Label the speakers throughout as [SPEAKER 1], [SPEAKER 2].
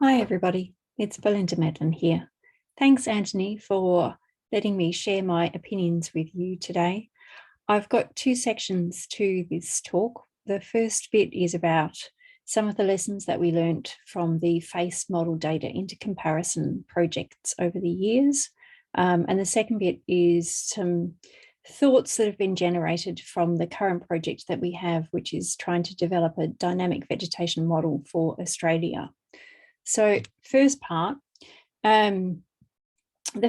[SPEAKER 1] Hi, everybody. It's Belinda Medlyn here. Thanks, Anthony, for letting me share my opinions with you today. I've got two sections to this talk. The first bit is about some of the lessons that we learnt from the face model data into comparison projects over the years. And the second bit is some thoughts that have been generated from the current project that we have, which is trying to develop a dynamic vegetation model for Australia. So first part, the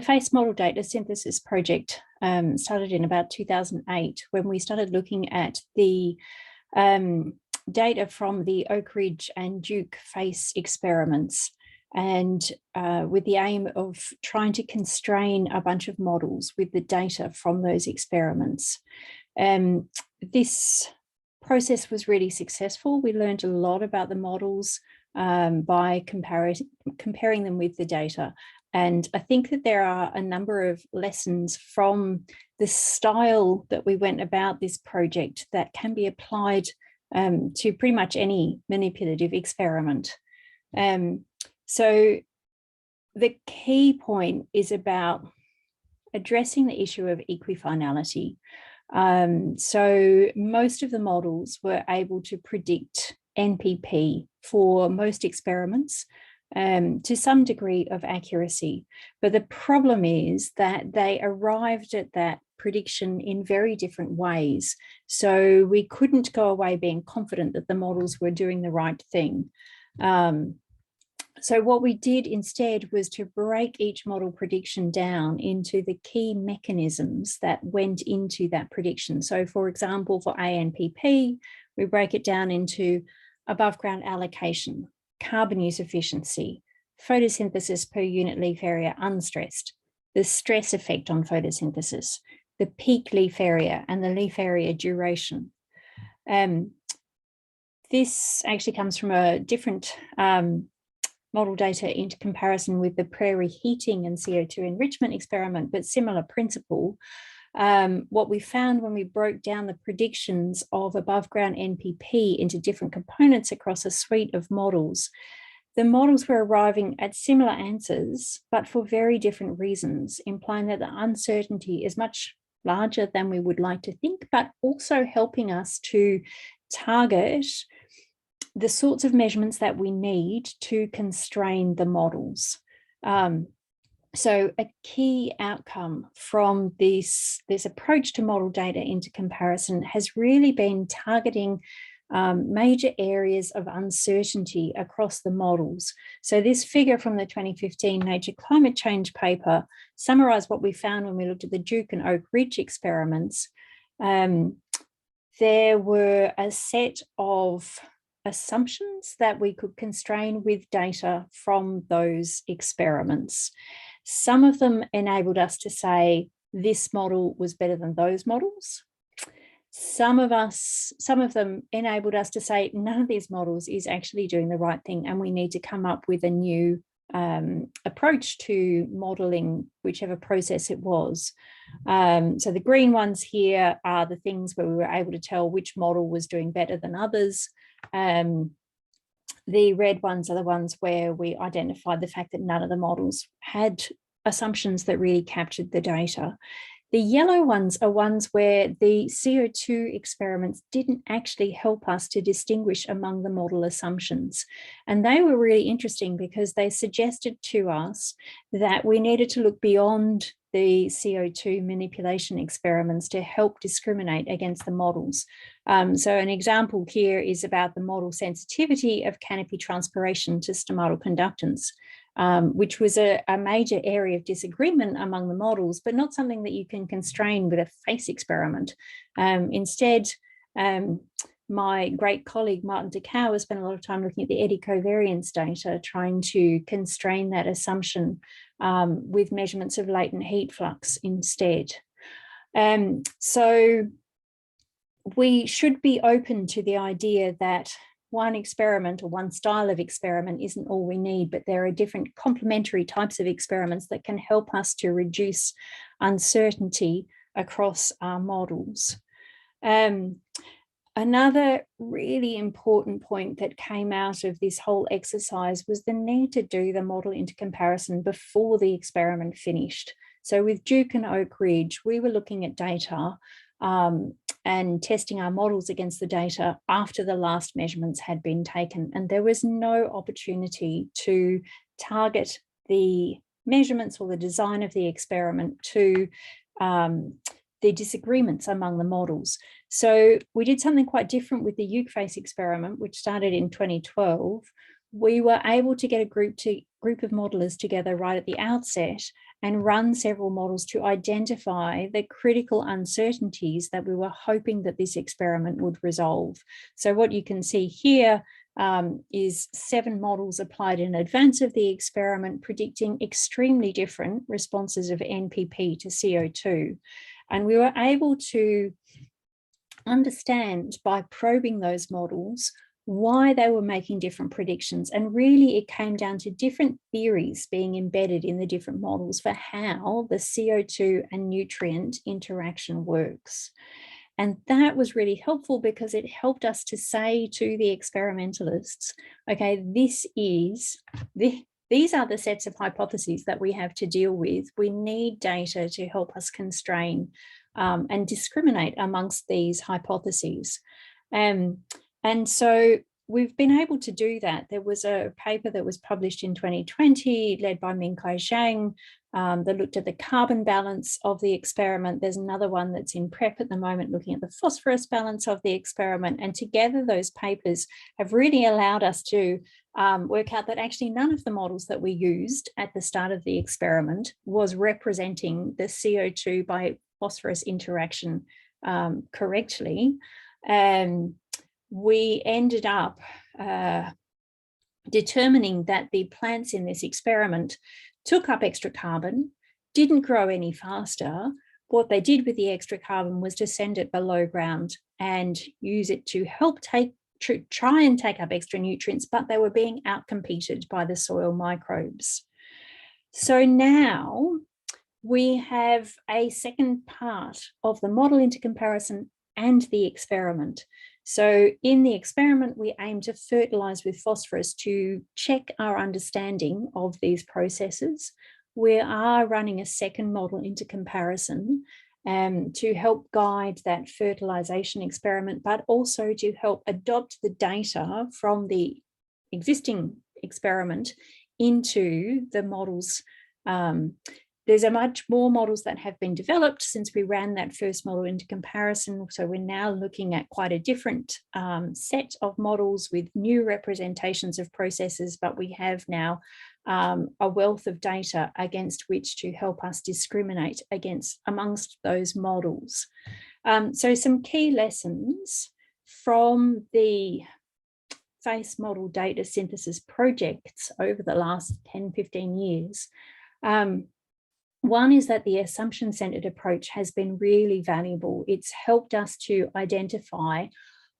[SPEAKER 1] face model data synthesis project started in about 2008 when we started looking at the data from the Oak Ridge and Duke face experiments, and with the aim of trying to constrain a bunch of models with the data from those experiments. This process was really successful. We learned a lot about the models by comparing them with the data. And I think that there are a number of lessons from the style that we went about this project that can be applied to pretty much any manipulative experiment. So the key point is about addressing the issue of equifinality. So most of the models were able to predict NPP for most experiments to some degree of accuracy. But the problem is that they arrived at that prediction in very different ways. So we couldn't go away being confident that the models were doing the right thing. So what we did instead was to break each model prediction down into the key mechanisms that went into that prediction. So for example, for ANPP, we break it down into above ground allocation, carbon use efficiency, photosynthesis per unit leaf area unstressed, the stress effect on photosynthesis, the peak leaf area and the leaf area duration. This actually comes from a different model data into comparison with the prairie heating and CO2 enrichment experiment, but similar principle. What we found when we broke down the predictions of above ground NPP into different components across a suite of models, the models were arriving at similar answers, but for very different reasons, implying that the uncertainty is much larger than we would like to think, but also helping us to target the sorts of measurements that we need to constrain the models. So a key outcome from this approach to model data into comparison has really been targeting major areas of uncertainty across the models. So this figure from the 2015 Nature Climate Change paper summarized what we found when we looked at the Duke and Oak Ridge experiments. There were a set of assumptions that we could constrain with data from those experiments. Some of them enabled us to say this model was better than those models. Some of them enabled us to say none of these models is actually doing the right thing and we need to come up with a new approach to modeling whichever process it was. So the green ones here are the things where we were able to tell which model was doing better than others. The red ones are the ones where we identified the fact that none of the models had assumptions that really captured the data. The yellow ones are ones where the CO2 experiments didn't actually help us to distinguish among the model assumptions. And they were really interesting because they suggested to us that we needed to look beyond the CO2 manipulation experiments to help discriminate against the models. So an example here is about the model sensitivity of canopy transpiration to stomatal conductance, which was a major area of disagreement among the models, but not something that you can constrain with a face experiment. Instead, my great colleague Martin DeCow has spent a lot of time looking at the eddy covariance data, trying to constrain that assumption with measurements of latent heat flux instead. So we should be open to the idea that one experiment or one style of experiment isn't all we need, but there are different complementary types of experiments that can help us to reduce uncertainty across our models. Another really important point that came out of this whole exercise was the need to do the model intercomparison before the experiment finished. So with Duke and Oak Ridge, we were looking at data and testing our models against the data after the last measurements had been taken. And there was no opportunity to target the measurements or the design of the experiment to the disagreements among the models. So we did something quite different with the UKFace experiment, which started in 2012. We were able to get a group of modelers together right at the outset and run several models to identify the critical uncertainties that we were hoping that this experiment would resolve. So what you can see here is 7 models applied in advance of the experiment, predicting extremely different responses of NPP to CO2. And we were able to understand by probing those models why they were making different predictions. And really it came down to different theories being embedded in the different models for how the CO2 and nutrient interaction works. And that was really helpful because it helped us to say to the experimentalists, okay, these are the sets of hypotheses that we have to deal with. We need data to help us constrain and discriminate amongst these hypotheses. And so we've been able to do that. There was a paper that was published in 2020 led by Mingkai Zhang that looked at the carbon balance of the experiment. There's another one that's in prep at the moment looking at the phosphorus balance of the experiment. And together those papers have really allowed us to work out that actually none of the models that we used at the start of the experiment was representing the CO2 by phosphorus interaction correctly. We ended up determining that the plants in this experiment took up extra carbon, didn't grow any faster. What they did with the extra carbon was to send it below ground and use it to help try and take up extra nutrients, but they were being outcompeted by the soil microbes. So now we have a second part of the model intercomparison and the experiment. So in the experiment, we aim to fertilize with phosphorus to check our understanding of these processes. We are running a second model intercomparison to help guide that fertilization experiment, but also to help adopt the data from the existing experiment into the models. There's a much more models that have been developed since we ran that first model intercomparison. So we're now looking at quite a different set of models with new representations of processes, but we have now a wealth of data against which to help us discriminate amongst those models. So some key lessons from the FACE model data synthesis projects over the last 10, 15 years. One is that the assumption-centered approach has been really valuable. It's helped us to identify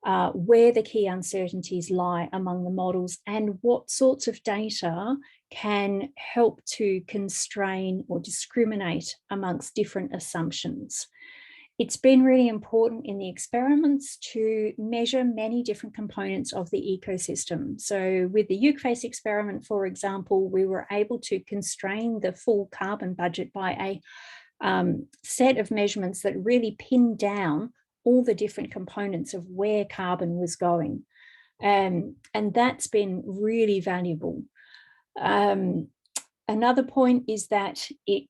[SPEAKER 1] where the key uncertainties lie among the models and what sorts of data can help to constrain or discriminate amongst different assumptions. It's been really important in the experiments to measure many different components of the ecosystem. So with the UKFace experiment, for example, we were able to constrain the full carbon budget by a set of measurements that really pinned down all the different components of where carbon was going. And that's been really valuable. Another point is that it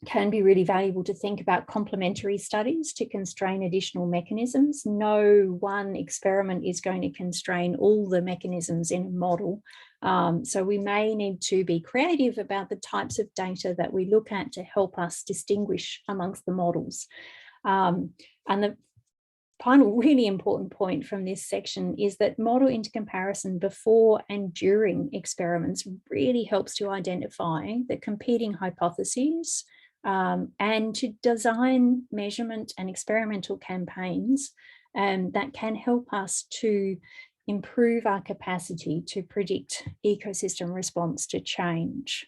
[SPEAKER 1] can be really valuable to think about complementary studies to constrain additional mechanisms. No one experiment is going to constrain all the mechanisms in a model. So we may need to be creative about the types of data that we look at to help us distinguish amongst the models. And the final really important point from this section is that model intercomparison before and during experiments really helps to identify the competing hypotheses, and to design measurement and experimental campaigns that can help us to improve our capacity to predict ecosystem response to change.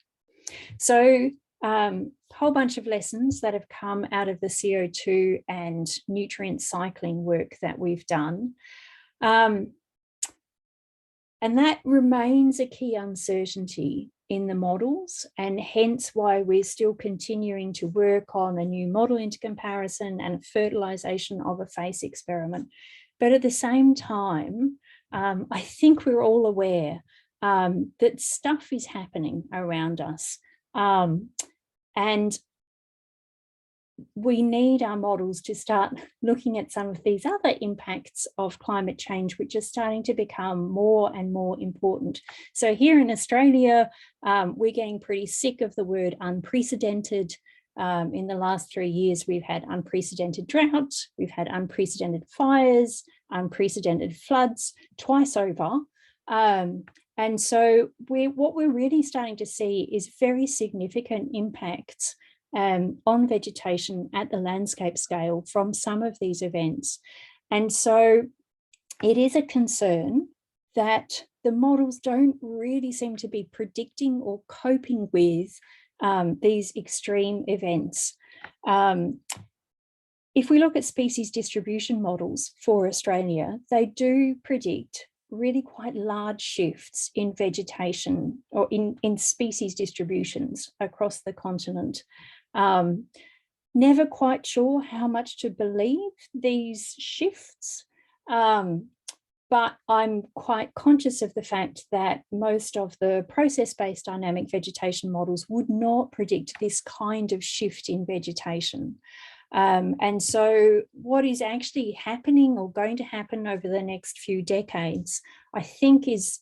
[SPEAKER 1] So whole bunch of lessons that have come out of the CO2 and nutrient cycling work that we've done. And that remains a key uncertainty in the models, and hence why we're still continuing to work on a new model intercomparison and fertilization of a face experiment. But at the same time, I think we're all aware that stuff is happening around us. And we need our models to start looking at some of these other impacts of climate change, which are starting to become more and more important. So here in Australia, we're getting pretty sick of the word unprecedented. In the last 3 years, we've had unprecedented droughts, we've had unprecedented fires, unprecedented floods twice over. And so what we're really starting to see is very significant impacts on vegetation at the landscape scale from some of these events. And so it is a concern that the models don't really seem to be predicting or coping with these extreme events. If we look at species distribution models for Australia, they do predict really quite large shifts in vegetation or in species distributions across the continent. Never quite sure how much to believe these shifts, but I'm quite conscious of the fact that most of the process-based dynamic vegetation models would not predict this kind of shift in vegetation. And so what is actually happening or going to happen over the next few decades, I think is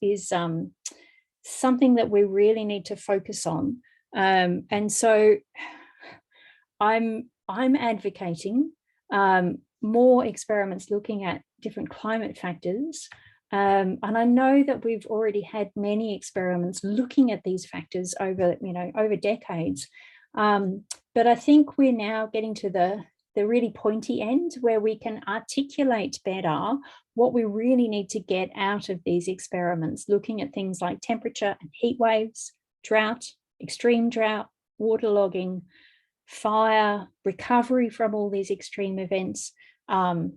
[SPEAKER 1] something that we really need to focus on. And so I'm advocating more experiments looking at different climate factors. And I know that we've already had many experiments looking at these factors over decades. But I think we're now getting to the really pointy end where we can articulate better what we really need to get out of these experiments, looking at things like temperature and heat waves, drought, extreme drought, waterlogging, fire, recovery from all these extreme events, and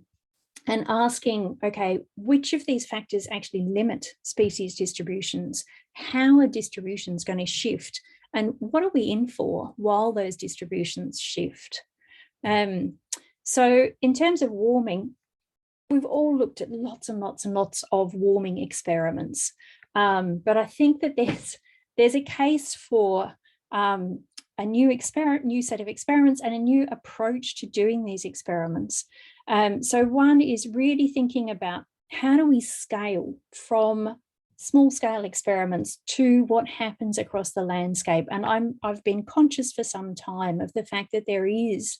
[SPEAKER 1] asking, okay, which of these factors actually limit species distributions? How are distributions going to shift? And what are we in for while those distributions shift? So in terms of warming, we've all looked at lots and lots and lots of warming experiments. But I think that there's a case for a new set of experiments and a new approach to doing these experiments. So one is really thinking about how do we scale from small scale experiments to what happens across the landscape. And I've been conscious for some time of the fact that there is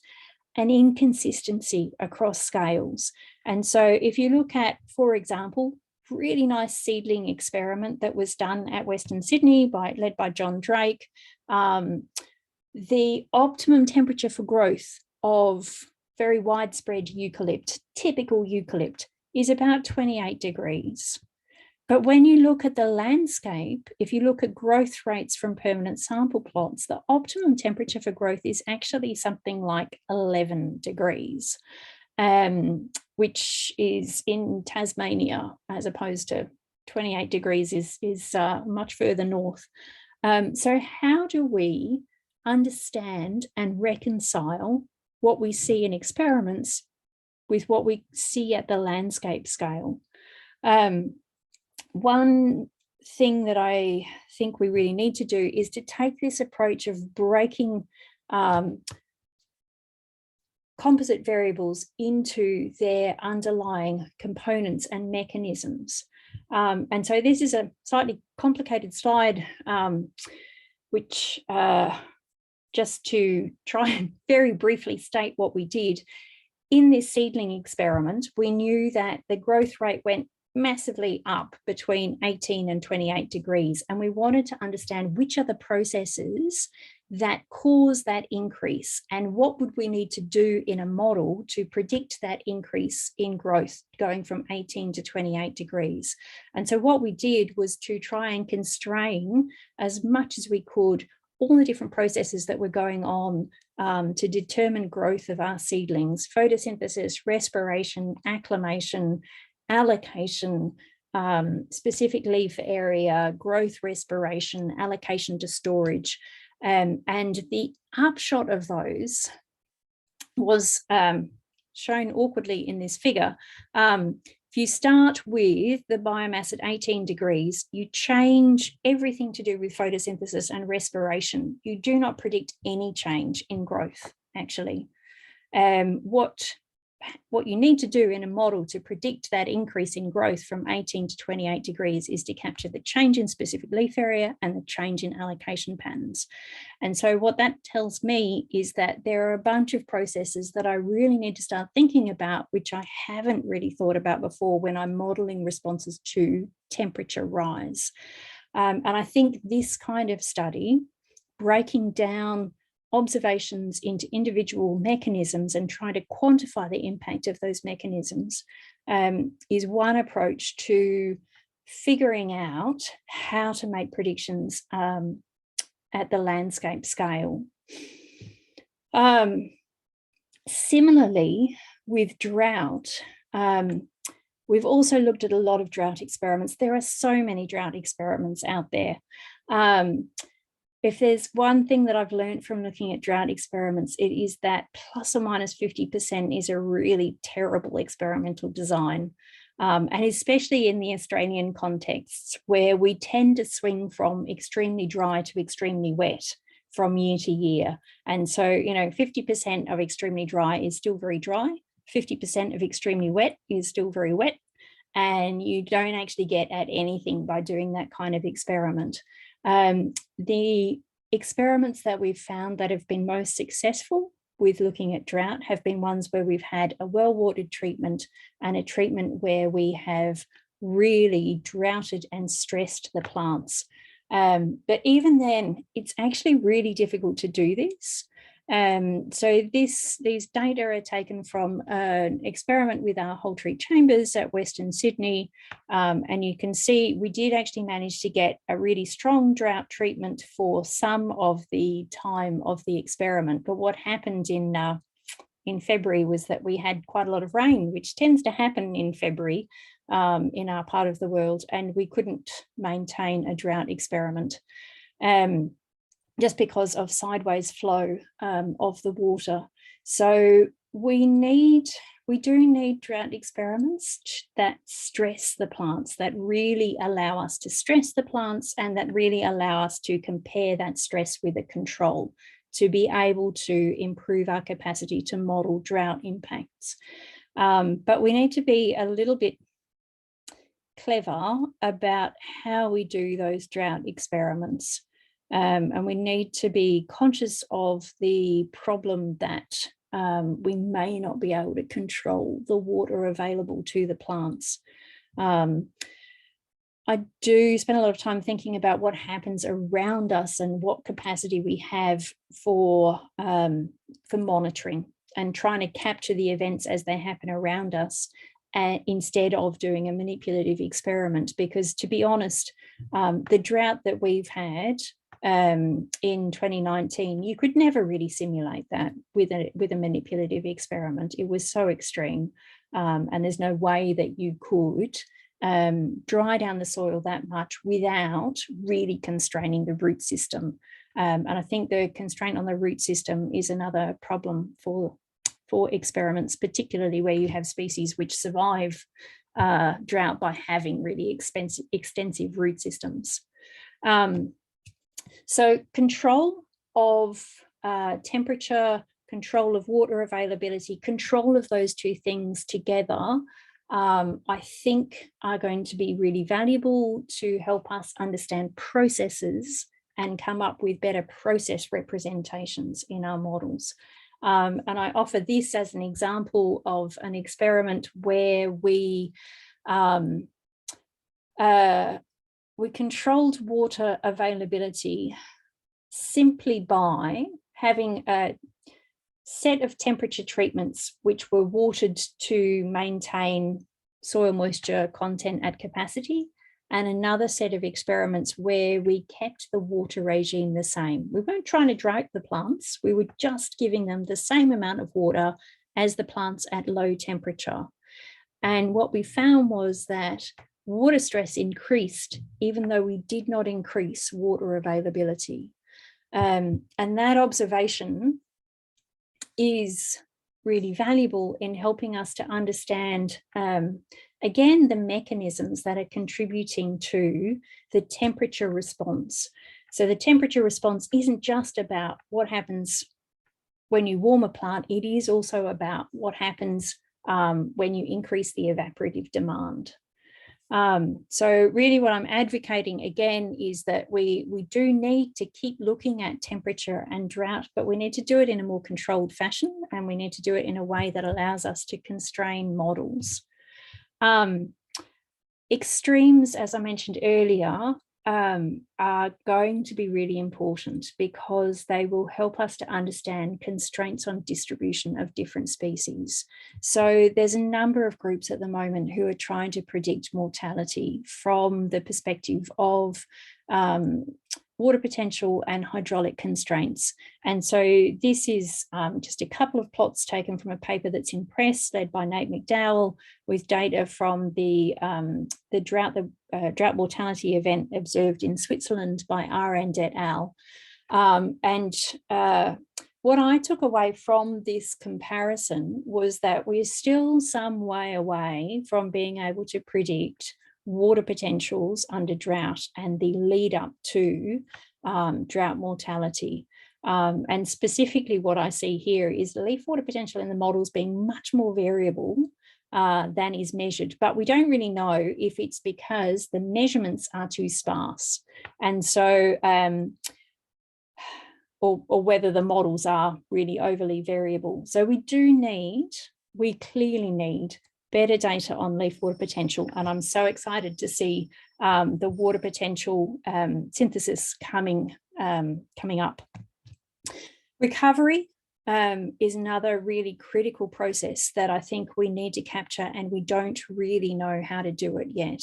[SPEAKER 1] an inconsistency across scales. And so if you look at, for example, really nice seedling experiment that was done at Western Sydney led by John Drake, the optimum temperature for growth of very widespread eucalypt, typical eucalypt, is about 28 degrees. But when you look at the landscape, if you look at growth rates from permanent sample plots, the optimum temperature for growth is actually something like 11 degrees, which is in Tasmania, as opposed to 28 degrees is much further north. So how do we understand and reconcile what we see in experiments with what we see at the landscape scale? One thing that I think we really need to do is to take this approach of breaking composite variables into their underlying components and mechanisms. And so this is a slightly complicated slide, which just to try and very briefly state what we did. In this seedling experiment, we knew that the growth rate went massively up between 18 and 28 degrees. And we wanted to understand which are the processes that cause that increase and what would we need to do in a model to predict that increase in growth going from 18 to 28 degrees. And so what we did was to try and constrain as much as we could all the different processes that were going on to determine growth of our seedlings: photosynthesis, respiration, acclimation, allocation, specific leaf area, growth, respiration, allocation to storage. And the upshot of those was shown awkwardly in this figure. If you start with the biomass at 18 degrees, you change everything to do with photosynthesis and respiration. You do not predict any change in growth, actually. What you need to do in a model to predict that increase in growth from 18 to 28 degrees is to capture the change in specific leaf area and the change in allocation patterns. And so what that tells me is that there are a bunch of processes that I really need to start thinking about, which I haven't really thought about before when I'm modeling responses to temperature rise. And I think this kind of study, breaking down observations into individual mechanisms and trying to quantify the impact of those mechanisms, is one approach to figuring out how to make predictions at the landscape scale. Similarly, with drought, we've also looked at a lot of drought experiments. There are so many drought experiments out there. If there's one thing that I've learned from looking at drought experiments, it is that plus or minus 50% is a really terrible experimental design. And especially in the Australian contexts, where we tend to swing from extremely dry to extremely wet from year to year. And so, 50% of extremely dry is still very dry, 50% of extremely wet is still very wet, and you don't actually get at anything by doing that kind of experiment. The experiments that we've found that have been most successful with looking at drought have been ones where we've had a well-watered treatment and a treatment where we have really droughted and stressed the plants. But even then, it's actually really difficult to do this. So these data are taken from an experiment with our whole tree chambers at Western Sydney. And you can see we did actually manage to get a really strong drought treatment for some of the time of the experiment. But what happened in February was that we had quite a lot of rain, which tends to happen in February in our part of the world, and we couldn't maintain a drought experiment. Just because of sideways flow of the water. So we do need drought experiments that stress the plants, that really allow us to stress the plants, and that really allow us to compare that stress with a control to be able to improve our capacity to model drought impacts. But we need to be a little bit clever about how we do those drought experiments. And we need to be conscious of the problem that we may not be able to control the water available to the plants. I do spend a lot of time thinking about what happens around us and what capacity we have for monitoring and trying to capture the events as they happen around us, instead of doing a manipulative experiment. Because to be honest, the drought that we've had in 2019, you could never really simulate that with a manipulative experiment. It was so extreme, and there's no way that you could dry down the soil that much without really constraining the root system. And I think the constraint on the root system is another problem for experiments, particularly where you have species which survive drought by having really extensive root systems. So control of temperature, control of water availability, control of those two things together, I think are going to be really valuable to help us understand processes and come up with better process representations in our models. And I offer this as an example of an experiment where we controlled water availability simply by having a set of temperature treatments which were watered to maintain soil moisture content at capacity, and another set of experiments where we kept the water regime the same. We weren't trying to drought the plants. We were just giving them the same amount of water as the plants at low temperature. And what we found was that water stress increased, even though we did not increase water availability. And that observation is really valuable in helping us to understand, again, the mechanisms that are contributing to the temperature response. So the temperature response isn't just about what happens when you warm a plant, it is also about what happens when you increase the evaporative demand. So really what I'm advocating again is that we do need to keep looking at temperature and drought, but we need to do it in a more controlled fashion, and we need to do it in a way that allows us to constrain models. Extremes, as I mentioned earlier, are going to be really important because they will help us to understand constraints on distribution of different species. So there's a number of groups at the moment who are trying to predict mortality from the perspective of water potential and hydraulic constraints. And so this is just a couple of plots taken from a paper that's in Press, led by Nate McDowell, with data from the drought mortality event observed in Switzerland by Arend et al. What I took away from this comparison was that we're still some way away from being able to predict water potentials under drought and the lead up to drought mortality. And specifically what I see here is the leaf water potential in the models being much more variable than is measured, but we don't really know if it's because the measurements are too sparse, and so or whether the models are really overly variable. So we clearly need better data on leaf water potential, and I'm so excited to see the water potential synthesis coming up. Recovery is another really critical process that I think we need to capture, and we don't really know how to do it yet.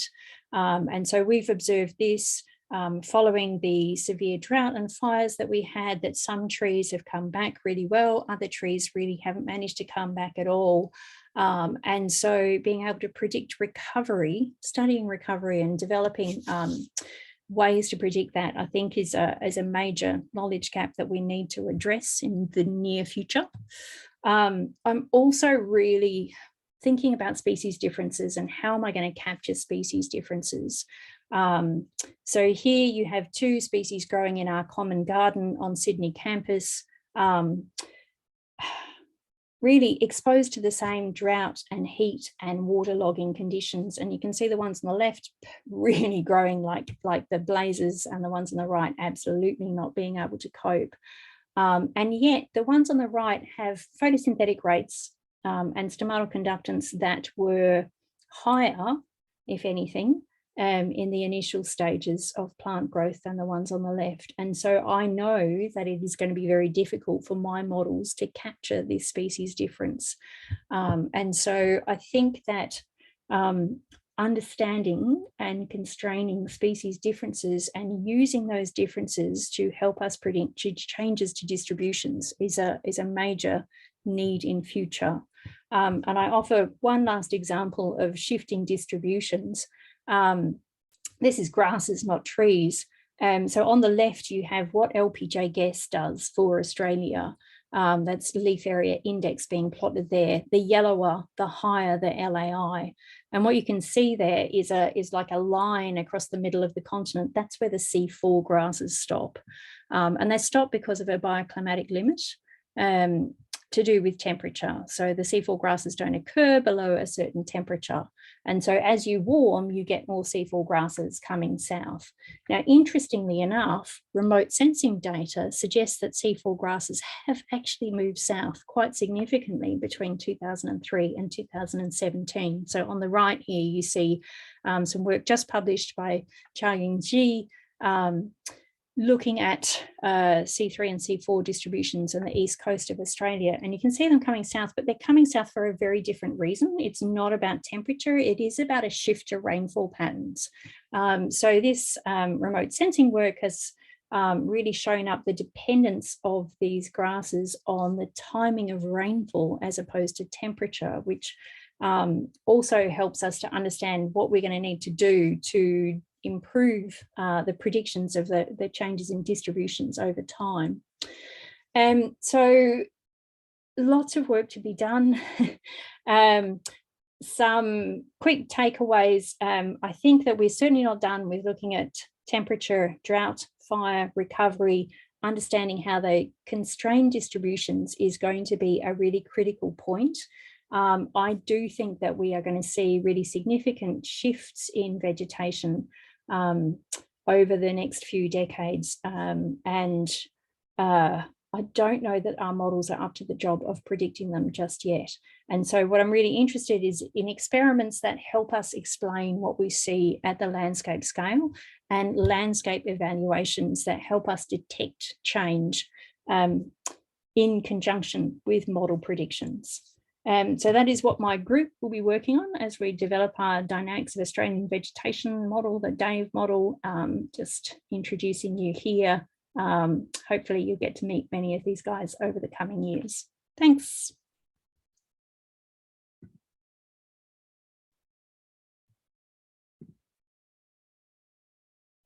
[SPEAKER 1] And so we've observed this following the severe drought and fires that we had, that some trees have come back really well, other trees really haven't managed to come back at all. And so being able to predict recovery, studying recovery and developing ways to predict that, I think is a major knowledge gap that we need to address in the near future. I'm also really thinking about species differences and how am I going to capture species differences. So here you have two species growing in our common garden on Sydney campus, really exposed to the same drought and heat and waterlogging conditions. And you can see the ones on the left really growing like the blazes, and the ones on the right absolutely not being able to cope. And yet the ones on the right have photosynthetic rates and stomatal conductance that were higher, if anything, in the initial stages of plant growth than the ones on the left. And so I know that it is going to be very difficult for my models to capture this species difference. And so I think that understanding and constraining species differences and using those differences to help us predict changes to distributions is a major need in future. And I offer one last example of shifting distributions. This is grasses, not trees. So on the left, you have what LPJ Guess does for Australia. That's leaf area index being plotted there. The yellower, the higher the LAI. And what you can see there is like a line across the middle of the continent. That's where the C4 grasses stop. And they stop because of a bioclimatic limit to do with temperature. So the C4 grasses don't occur below a certain temperature. And so as you warm, you get more C4 grasses coming south. Now, interestingly enough, remote sensing data suggests that C4 grasses have actually moved south quite significantly between 2003 and 2017. So on the right here, you see some work just published by Cha-Ying Ji, looking at C3 and C4 distributions on the east coast of Australia, and you can see them coming south, but they're coming south for a very different reason. It's not about temperature, it is about a shift to rainfall patterns. So this remote sensing work has really shown up the dependence of these grasses on the timing of rainfall as opposed to temperature, which also helps us to understand what we're going to need to do to improve the predictions of the changes in distributions over time. So lots of work to be done. Some quick takeaways. I think that we're certainly not done with looking at temperature, drought, fire, recovery. Understanding how they constrain distributions is going to be a really critical point. I do think that we are going to see really significant shifts in vegetation over the next few decades. I don't know that our models are up to the job of predicting them just yet. And so what I'm really interested is in experiments that help us explain what we see at the landscape scale, and landscape evaluations that help us detect change in conjunction with model predictions. So that is what my group will be working on as we develop our Dynamics of Australian Vegetation model, the DAVE model. Just introducing you here. Hopefully you'll get to meet many of these guys over the coming years. Thanks.